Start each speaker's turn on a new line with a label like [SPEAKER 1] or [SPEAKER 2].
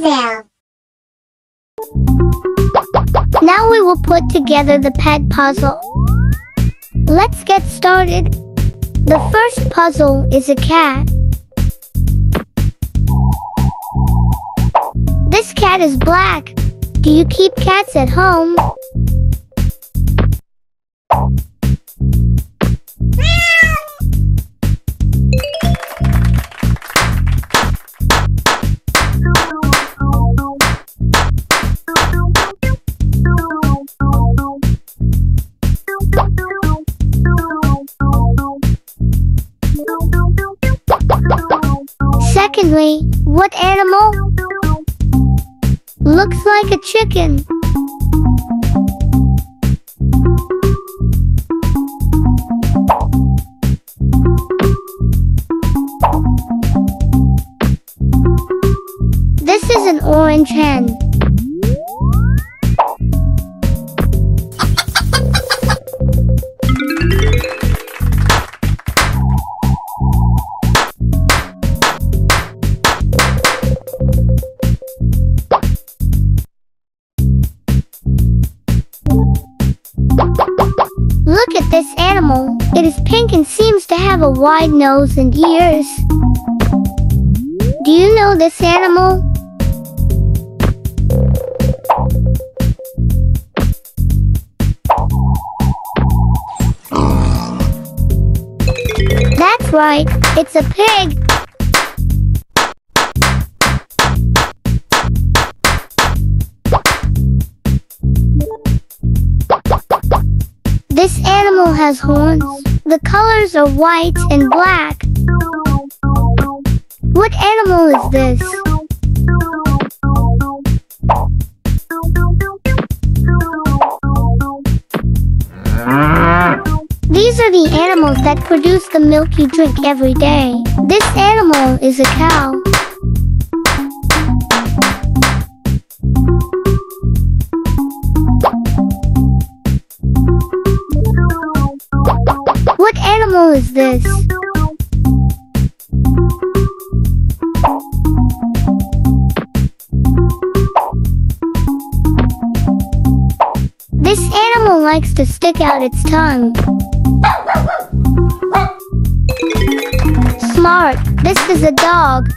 [SPEAKER 1] Alpazel.
[SPEAKER 2] Now we will put together the pet puzzle. Let's get started. The first puzzle is a cat. This cat is black. Do you keep cats at home? Secondly, what animal? Looks like a chicken. This is an orange hen. Look at this animal. It is pink and seems to have a wide nose and ears. Do you know this animal? That's right, it's a pig. This animal has horns. The colors are white and black. What animal is this? These are the animals that produce the milk you drink every day. This animal is a cow. What animal is this? This animal likes to stick out its tongue. Smart, this is a dog.